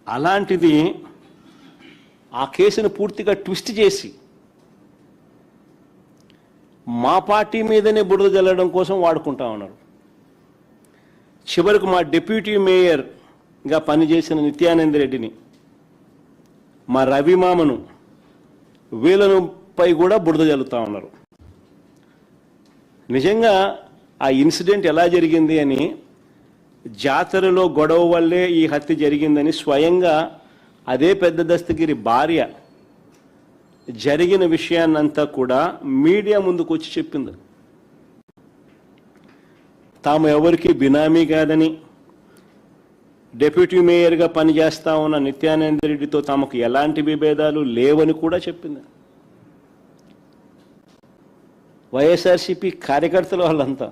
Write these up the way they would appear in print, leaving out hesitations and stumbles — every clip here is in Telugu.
అలాంటిది ఆ కేసును పూర్తిగా ట్విస్ట్ చేసి మా పార్టీ మీదనే బురద జల్లడం కోసం వాడుకుంటా ఉన్నారు. చివరికి మా డిప్యూటీ మేయర్గా పనిచేసిన నిత్యానంద రెడ్డిని, మా రవిమామను, వీళ్ళను పై కూడా బురద జల్లుతూ ఉన్నారు. నిజంగా ఆ ఇన్సిడెంట్ ఎలా జరిగింది అని, జాతరలో గొడవ వల్లే ఈ హత్య జరిగిందని స్వయంగా అదే పెద్ద దస్తగిరి భార్య జరిగిన విషయాన్నంతా కూడా మీడియా ముందుకు వచ్చి చెప్పింది. తాము ఎవరికి బినామీ కాదని, డిప్యూటీ మేయర్గా పనిచేస్తా ఉన్న నిత్యానంద రెడ్డితో తమకు ఎలాంటి విభేదాలు లేవని కూడా చెప్పింది. వైఎస్ఆర్సీపీ కార్యకర్తలు వాళ్ళంతా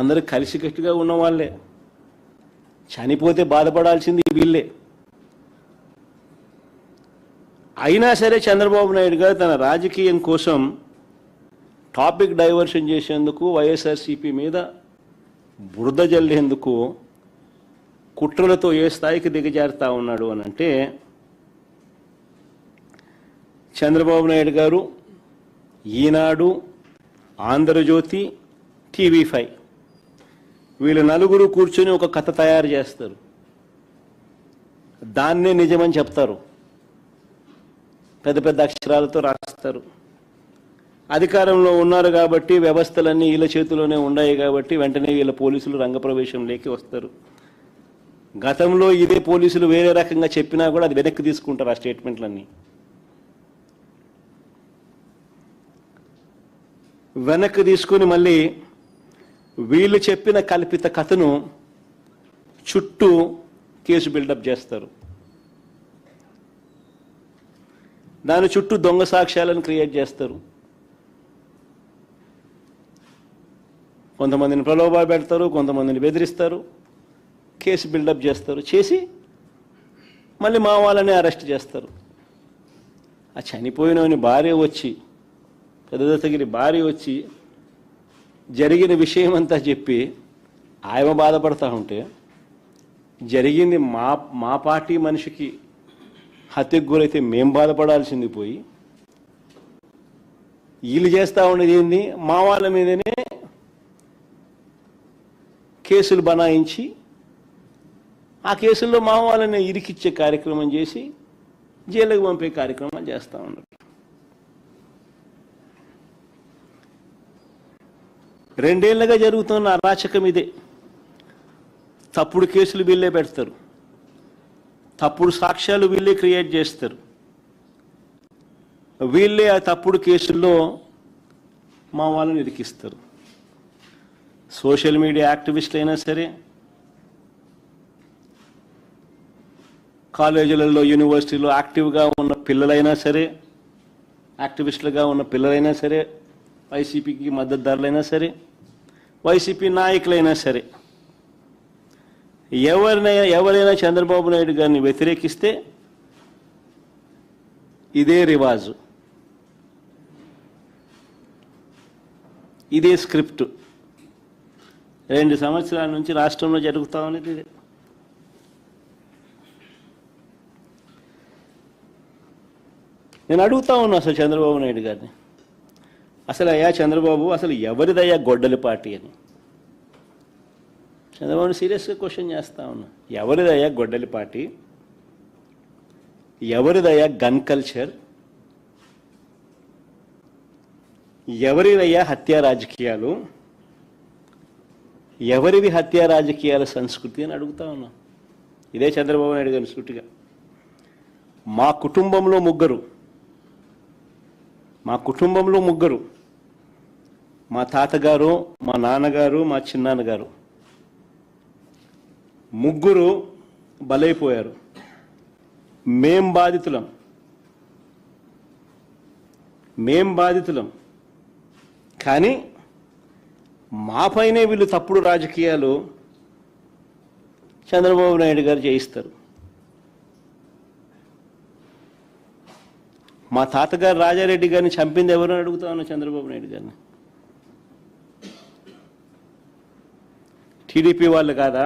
అందరూ కలిసికట్టుగా ఉన్న వాళ్ళే. చనిపోతే బాధపడాల్సింది వీళ్ళే. అయినా సరే చంద్రబాబు నాయుడు గారు తన రాజకీయం కోసం టాపిక్ డైవర్షన్ చేసేందుకు, వైఎస్ఆర్సీపీ మీద బురద జల్లేందుకు కుట్రలతో ఏ స్థాయికి దిగజారుతా ఉన్నాడు అని అంటే, చంద్రబాబు నాయుడు గారు ఈనాడు, ఆంధ్రజ్యోతి, టీవీ5 వీళ్ళు నలుగురు కూర్చొని ఒక కథ తయారు చేస్తారు. దాన్నే నిజమని చెప్తారు, పెద్ద పెద్ద అక్షరాలతో రాస్తారు. అధికారంలో ఉన్నారు కాబట్టి, వ్యవస్థలన్నీ వీళ్ళ చేతిలోనే ఉన్నాయి కాబట్టి వెంటనే వీళ్ళ పోలీసులు రంగప్రవేశంలోకి వస్తారు. గతంలో ఇదే పోలీసులు వేరే రకంగా చెప్పినా కూడా అది వెనక్కి తీసుకుంటారు ఆ స్టేట్మెంట్లన్నీ. వెనక్కి తీసుకుని మళ్ళీ వీళ్ళు చెప్పిన కల్పిత కథను చుట్టూ కేసు బిల్డప్ చేస్తారు. దాని చుట్టూ దొంగ సాక్ష్యాలను క్రియేట్ చేస్తారు. కొంతమందిని ప్రలోభ పెడతారు, కొంతమందిని బెదిరిస్తారు, కేసు బిల్డప్ చేస్తారు. చేసి మళ్ళీ మా వాళ్ళని అరెస్ట్ చేస్తారు. ఆ చనిపోయినవని భార్య వచ్చి, పెద్ద దత్తగిరి భార్య వచ్చి జరిగిన విషయం అంతా చెప్పి ఆయన బాధపడతా ఉంటే, జరిగింది మా పార్టీ మనిషికి హత్యకు గురైతే మేం బాధపడాల్సింది పోయి, వీళ్ళు చేస్తూ ఉండేది ఏంది, మా వాళ్ళ మీదనే కేసులు బనాయించి ఆ కేసుల్లో మా వాళ్ళని ఇరికిచ్చే కార్యక్రమం చేసి జైలుకు పంపే కార్యక్రమం చేస్తూ ఉన్నారు. 2 ఏళ్లుగా జరుగుతున్న అరాచకం ఇదే. తప్పుడు కేసులు వీళ్ళే పెడతారు, తప్పుడు సాక్ష్యాలు వీళ్ళే క్రియేట్ చేస్తారు. వీళ్ళే ఆ తప్పుడు కేసుల్లో మా వాళ్ళని ఇరికిస్తారు. సోషల్ మీడియా యాక్టివిస్టులు అయినా సరే, కాలేజీలలో, యూనివర్సిటీలో యాక్టివ్గా ఉన్న పిల్లలైనా సరే, యాక్టివిస్టులుగా ఉన్న పిల్లలైనా సరే, వైసీపీకి మద్దతుదారులైనా సరే, వైసీపీ నాయకులైనా సరే, ఎవరైనా చంద్రబాబు నాయుడు గారిని వ్యతిరేకిస్తే ఇదే రివాజు, ఇదే స్క్రిప్ట్ 2 సంవత్సరాల నుంచి రాష్ట్రంలో జరుగుతూ ఉన్నది ఇదే. నేను అడుగుతా ఉన్నా అసలు చంద్రబాబు నాయుడు గారిని, అసలు అయ్యా చంద్రబాబు, అసలు ఎవరిదయ్యా గొడ్డలి పార్టీ అని చంద్రబాబుని సీరియస్గా క్వశ్చన్ చేస్తా ఉన్నా. ఎవరిదయ్యా గొడ్డలి పార్టీ? ఎవరిదయ్యా గన్ కల్చర్? ఎవరిదయ్యా హత్యా రాజకీయాలు? ఎవరిది హత్యా రాజకీయాల సంస్కృతి అని అడుగుతా ఉన్నా. ఇదే చంద్రబాబు నాయుడు గారిని సూటిగా, మా కుటుంబంలో ముగ్గురు, మా తాతగారు, మా నాన్నగారు, మా చిన్నాన్నగారు, ముగ్గురు బలైపోయారు. మేం బాధితులం. కానీ మాపైనే వీళ్ళు తప్పుడు రాజకీయాలు చంద్రబాబు నాయుడు గారు చేయిస్తారు. మా తాతగారు రాజారెడ్డి గారిని చంపింది ఎవరని అడుగుతా ఉన్నా చంద్రబాబు నాయుడు గారిని. టీడీపీ వాళ్ళు కాదా?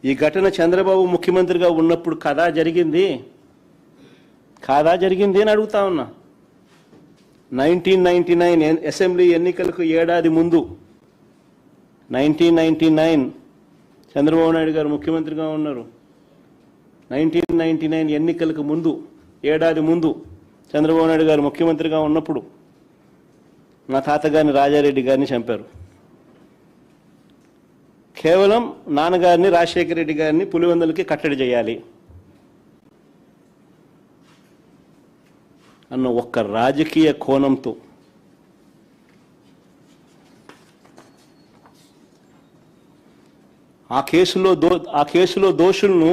ఈ ఘటన చంద్రబాబు ముఖ్యమంత్రిగా ఉన్నప్పుడు కాదా జరిగింది అని అడుగుతా ఉన్నా. 1999 అసెంబ్లీ ఎన్నికలకు ఏడాది ముందు 1999 చంద్రబాబు నాయుడు గారు ముఖ్యమంత్రిగా ఉన్నారు. 1999 ఎన్నికలకు ముందు ఏడాది ముందు చంద్రబాబు నాయుడు గారు ముఖ్యమంత్రిగా ఉన్నప్పుడు నా తాతగారిని రాజారెడ్డి గారిని చంపారు. కేవలం నాన్నగారిని రాజశేఖర రెడ్డి గారిని పులివెందులకి కట్టడి చేయాలి అన్న ఒక్క రాజకీయ కోణంతో ఆ కేసులో దోషులను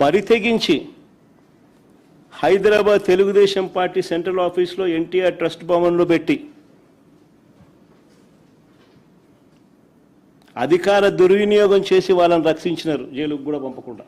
బరితెగించి హైదరాబాద్ తెలుగుదేశం పార్టీ సెంట్రల్ ఆఫీస్లో ఎన్టీఆర్ ట్రస్ట్ భవన్లో పెట్టి అధికార దుర్వినియోగం చేసి వాళ్ళని రక్షించినారు, జైలుకు కూడా పంపకుండా.